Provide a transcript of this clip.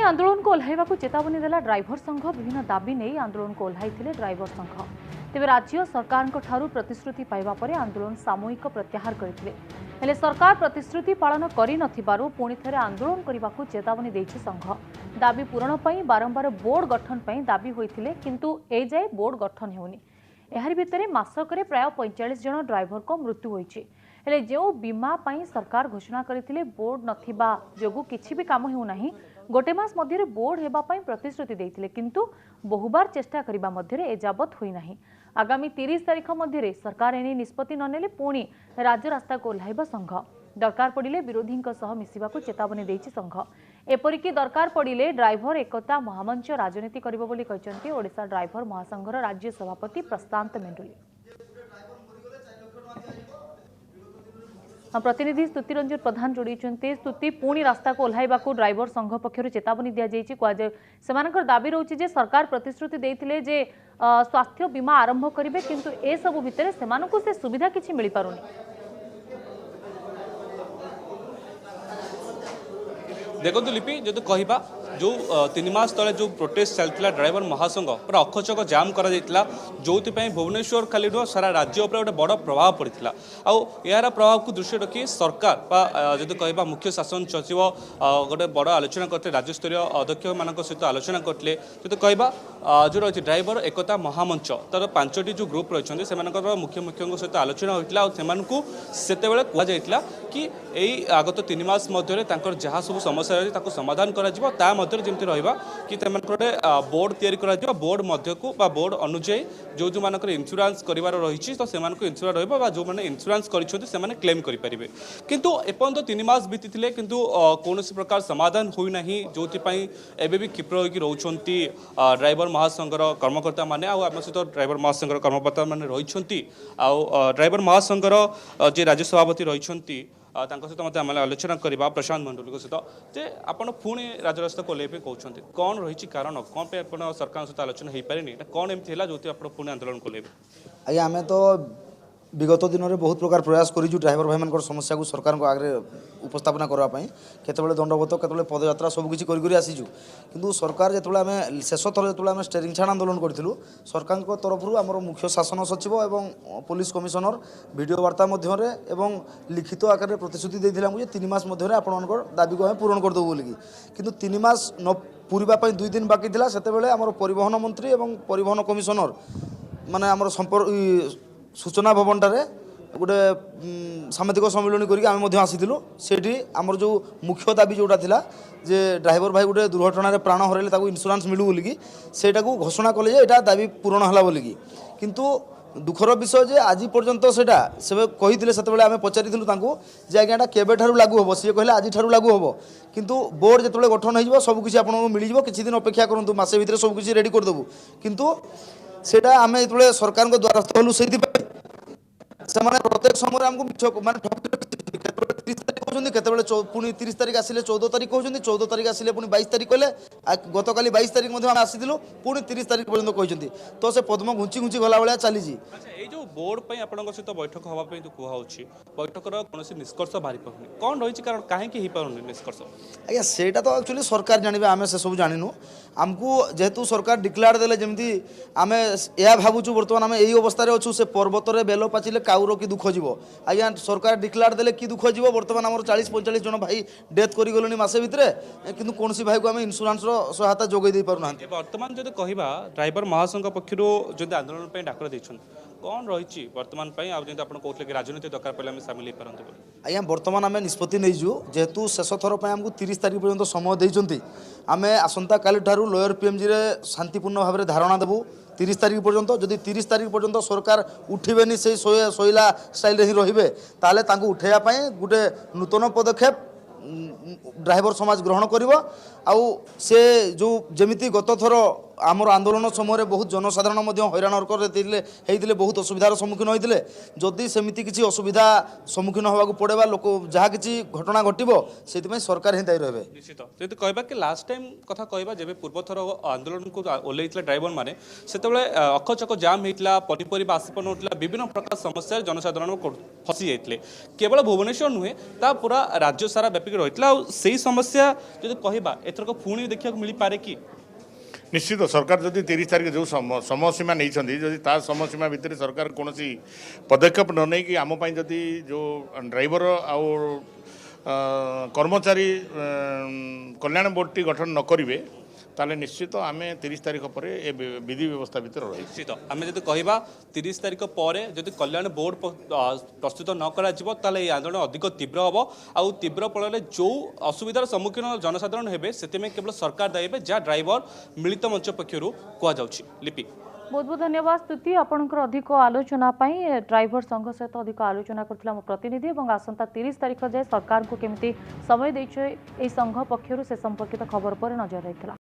आंदोलन को ओह्लैवाकू चेतावनी देला ड्राइवर संघ। विभिन्न दाबी नहीं आंदोलन को ओह्लैथिले ड्राइवर संघ। तेबे राज्य सरकार प्रतिश्रुति पाइबा परे आंदोलन सामूहिक प्रत्याहार करथिले। हेले सरकार प्रतिश्रुति पालन करि नथिबारु पुणी थरे आंदोलन करने चेतावनी देछि संघ। दाबी पूरण पई बारंबार बोर्ड गठन पई दाबी होइथिले किंतु ए जाय बोर्ड गठन हेउनी। एहारि भितरे मासकरे प्राय 45 जन ड्राइवर को मृत्यु होइछि। हेले जो बीमा पई सरकार घोषणा करथिले बोर्ड नथिबा जोगु किछि भी काम हेउ नाही। गोटे मास मध्य बोर्ड हेबा पई प्रतिश्रुति देथिले किंतु बहुबार चेष्टा करिबा मध्य एजाबत होई नाही। आगामी 30 तारिख मध्य सरकार एने निष्पत्ति ननेले पुणी राज्य रास्ता को ओह्लैब संघ। दरकार पड़िले विरोधी सह मिसिबाकू चेतावनी देछि संघ। एपरिकी दरकार पड़िले ड्राइवर एकता महामंच राजनीति करिबो बोली कहिसंती ओडिशा ड्राइवर महासंघर राज्य सभापति प्रशांत मेंडुली। प्रतिनिधि स्तुति रंजन प्रधान जोड़ी स्तुति पुणी रास्ता को ओह्लैवाकू ड्राइवर संघ पक्षर चेतावनी दि जाकर दाबी रोचे जे सरकार प्रतिश्रुति देथिले जे स्वास्थ्य बीमा आरंभ करेंगे किंतु ए सबु भितर से सुविधा किछि मिल पारुनी। देखो लिपि जो कहवा जो 3 मास तले जो प्रोटेस्ट चलता ड्राइवर महासंघ पूरा अखचक जाम करा जो भुवनेश्वर खाली नुह सारा राज्य उपर गोटे बड़ प्रभाव पड़ता यार प्रभाव को दृष्टि रखी सरकार जो कहवा मुख्य शासन सचिव गोटे बड़ आलोचना करते राज्यस्तरीय अध्यक्ष मान सहित आलोचना करते जो कहवा जो रही ड्राइवर एकता महामंच तार 5टी जो ग्रुप रही से मुख्य मुख्यों सहित आलोचना होता से कहुला कि यही आगत 3 मास मध्य जहाँ सब समस्या रही समाधान करा जमी रहा कि बोर्ड या बोर्ड मध्य को बोर्ड अनुजाई जो जो मानक इंश्योरेंस कर रही तो से इंश्योरेंस रहा जो मैंने इंश्योरेंस कर क्लेम करेंगे किंतु एपर्यंत 3 मास बीती किंतु कौन प्रकार समाधान होना जो एवं क्षिप्र होकर रोचंती ड्राइवर महासंघर कर्मकर्ता मैंने आम सहित ड्राइवर महासंघर कर्मकर्ता मैंने रही ड्राइवर महासंघर जे राज्य सभापति रही सहित मत आम आलोचना करवा प्रशांत मंडल सहित जे आपड़ पुणी राजरास्ता को ओह्लैबे कहते कौन रही कारण कौन पे आप सरकार सहित आलोचना हो पारे कौन एमती है जो आप पुणी आंदोलन को ओह्लैबे। आज्ञा आम तो विगत दिन में बहुत प्रकार प्रयास करूँ ड्राइवर भाई मान समस्या को सरकार को आगे उपस्थापना करने केतबेले दंडवत केतबेले पदयात्रा सबकिछि करी आसीचु किंतु सरकार जो आम शेष थर जो आम स्टेरिंग छाड़ आंदोलन करूँ सरकार तरफ आम मुख्य शासन सचिव और पुलिस कमिशनर वीडियो वार्ता एवं लिखित आकार प्रतिश्रुति देते आमको 3 मास मध्य आपण दाबी को आम पूरण करदेबू बोलिकी किंतु 3 मास न पूरीबा 2 दिन बाकी था से परिवहन मंत्री और परिवहन कमिशनर माने आम संपर्क सूचना भवनटार गोटे सामाजिक सम्मिलन करके आसीलु से आमर जो मुख्य दाबी जोटा थिला जे ड्राइवर भाई गोटे दुर्घटना प्राण हरैले ताको इंश्योरेंस मिलू बोलिकी सेटा को घोषणा कले जे एटा दाबी पूरण हला बोलिकी किंतु दुखर विषय जे आज पर्यंत सेटा से कही से आम पचारि जे आज्ञा केबे ठारू लागू हम सी कहले आज ठारू लागू हम किंतु बोर्ड जो गठन हो सबकिछि आपको मिल किछि दिन अपेक्षा करूँ मसे भितर सबकिछि रेडी करदेबू किंतु सेटा आम जो सरकार द्वारस्थ हलु से प्रत्येक समय आमको माने 30 तारीख कहते पुणी 30 तारीख आसिले 14 तारीख कहते 14 तारीख आसिले पुणी 22 तारीख कहले गत काली 22 तारीख आम आसीलु पुणी 30 तारीख पर्यंत कहते तो से पद्म घुंची घुंची गला भाया चली। जो बोर्ड पर आप सहित बैठक हाँपाई जो कहुच्छी बैठकर कौन निष्कर्ष बाहरी पानी कौन रही कारण कहीं पारे निष्कर्ष आज्ञा सेटा तो एक्चुअली सरकार जाने आम से सब जानू आमको जेहेतु सरकार डिक्लेयर देले जमी आम यह भावुँ बर्तमान आम यही अवस्था अच्छु से पर्वत में बेल पाचिले काउर कि दुख जीव आज्ञा सरकार डिक्लेयर देले कि दुख जीव बर्तमान आम 40-45 जन भाई डेथ कर गले मसे भितर किंतु कौन भाई को आम इंश्योरेंस सहायता जोगे दे पारना बर्तमान जो कहवा ड्राइवर महासंघ पक्षर जो आंदोलन डाकर देते कौन रही बर्तमान कहते कि राजनीति दरकार पड़े सामिल हो पारते आज्ञा बर्तमान आम निष्पत्ति नहीं जेहेतु शेष थर पर आमको 30 तारीख पर्यंत समय देते आम आसंता काली ठारू लोयर पीएमजी रे शांतिपूर्ण भाव में धारणा देबू 30 तारीख पर्यंत जदि 30 तारीख पर्यंत सरकार उठिबेनी से शोला स्टाइल ही रहिबे ताले तांको उठेया पई गुटे नूतन पदक्षेप ड्राइवर समाज ग्रहण करिवो आउ से जो जेमिति गत थर आमर आंदोलन समय बहुत जनसाधारण हैरान हरकत होते बहुत असुविधार सम्मुखीन होते जदि सेमती किसी असुविधा सम्मुखीन होगा पड़े लोक जहाँ किसी घटना घटव से सरकार ही दायी रहे निश्चित जब कहबा कि लास्ट टाइम कथा कहबा जब पूर्व थर आंदोलन को ओल्लई ड्राइवर मैंने से अखचक जाम होता पनीपरिया आसी पाता विभिन्न प्रकार समस्या जनसाधारण फसी जाते केवल भुवनेश्वर नुहे ता पूरा राज्य सारा व्यापिक रही से समस्या जो कहबा एथरक पुणी देखा मिल पारे कि निश्चित सरकार जदि 30 तारिख जो समय सीमा नहीं जदि ता समय सीमा भितर सरकार कौन पदक्षेप न नहीं कि आम जदि जो ड्राइवर आउ कर्मचारी कल्याण बोर्ड टी गठन न करेंगे ताले निश्चित आम 30 तारिख पर विधि व्यवस्था भितर रही निश्चित आम जब कहबा 30 तारिख पर जब कल्याण बोर्ड प्रस्तुत न करा ताले ये आंदोलन अधिक तीव्र हम आउ तीव्र फल जो असुविधार सम्मुखीन जनसाधारण हेबे सेतिमे केवल सरकार दायी हे जहाँ ड्राइवर मिलित मंच पक्षर कहुच्छी लिपि बहुत बहुत धन्यवाद स्तुति आपंकर अधिक आलोचना ड्राइवर संघ सहित अधिक आलोचना करथिला मो प्रतिनिधि और आसंता 30 तारिख जाए सरकार को केमिति समय देछे ए संघ पक्षर से संपर्कित खबर पर नजर रही।